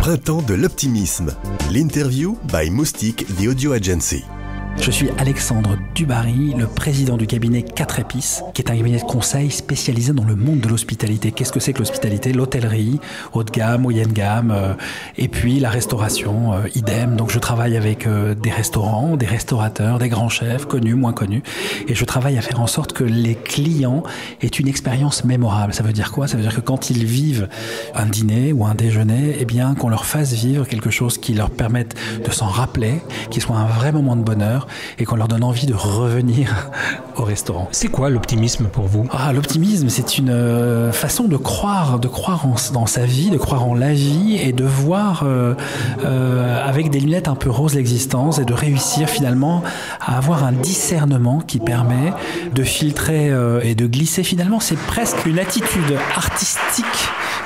Printemps de l'optimisme. L'interview by Moustique, the audio agency. Je suis Alexandre Dubarry, le président du cabinet 4 Épices, qui est un cabinet de conseil spécialisé dans le monde de l'hospitalité. Qu'est-ce que c'est que l'hospitalité? L'hôtellerie, haut de gamme, moyenne gamme, et puis la restauration, idem. Donc je travaille avec des restaurants, des restaurateurs, des grands chefs, connus, moins connus, et je travaille à faire en sorte que les clients aient une expérience mémorable. Ça veut dire quoi? Ça veut dire que quand ils vivent un dîner ou un déjeuner, eh bien qu'on leur fasse vivre quelque chose qui leur permette de s'en rappeler, qui soit un vrai moment de bonheur, et qu'on leur donne envie de revenir au restaurant. C'est quoi l'optimisme pour vous? L'optimisme, c'est une façon de croire dans sa vie, de croire en la vie et de voir avec des lunettes un peu roses l'existence et de réussir finalement à avoir un discernement qui permet de filtrer et de glisser. Finalement, c'est presque une attitude artistique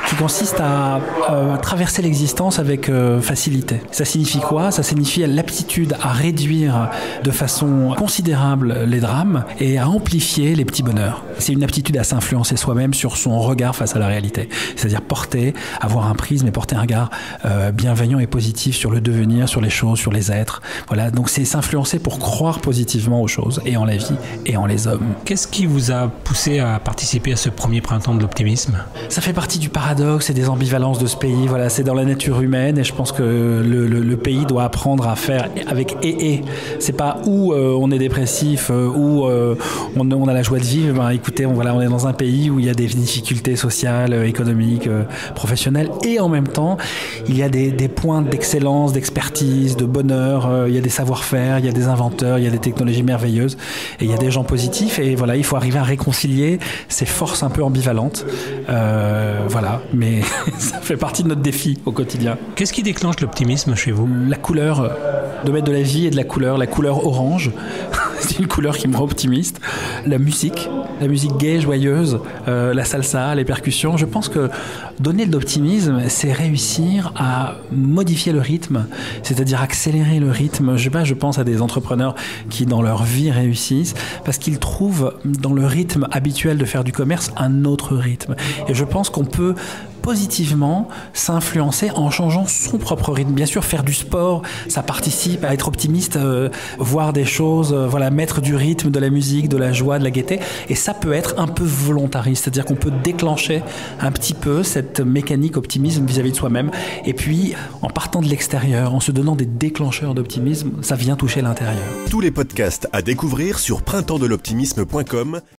qui consiste à traverser l'existence avec facilité. Ça signifie quoi? Ça signifie l'aptitude à réduire de façon considérable les drames et à amplifier les petits bonheurs. C'est une aptitude à s'influencer soi-même sur son regard face à la réalité. C'est-à-dire avoir un prisme et porter un regard bienveillant et positif sur le devenir, sur les choses, sur les êtres. Voilà, donc c'est s'influencer pour croire positivement aux choses et en la vie et en les hommes. Qu'est-ce qui vous a poussé à participer à ce premier printemps de l'optimisme? Ça fait partie du paradoxe et des ambivalences de ce pays. Voilà, c'est dans la nature humaine et je pense que le pays doit apprendre à faire avec et. C'est pas où on est dépressif, où on a la joie de vivre. Ben, écoutez, on est dans un pays où il y a des difficultés sociales, économiques, professionnelles, et en même temps, il y a des points d'excellence, d'expertise, de bonheur. Il y a des savoir-faire, il y a des inventeurs, il y a des technologies merveilleuses, et il y a des gens positifs. Et voilà, il faut arriver à réconcilier ces forces un peu ambivalentes. Mais ça fait partie de notre défi au quotidien. Qu'est-ce qui déclenche l'optimisme chez vous? La couleur, de mettre de la vie et de la couleur orange, c'est une couleur qui me rend optimiste. La musique gaie, joyeuse, la salsa, les percussions. Je pense que donner de l'optimisme, c'est réussir à modifier le rythme, c'est-à-dire accélérer le rythme. Je pense à des entrepreneurs qui, dans leur vie, réussissent parce qu'ils trouvent dans le rythme habituel de faire du commerce un autre rythme. Et je pense qu'on peut positivement s'influencer en changeant son propre rythme. Bien sûr, faire du sport, ça participe à être optimiste, voir des choses, mettre du rythme, de la musique, de la joie, de la gaieté. Et ça peut être un peu volontariste, c'est-à-dire qu'on peut déclencher un petit peu cette mécanique optimisme vis-à-vis de soi-même. Et puis, en partant de l'extérieur, en se donnant des déclencheurs d'optimisme, ça vient toucher l'intérieur. Tous les podcasts à découvrir sur printempsdeloptimisme.com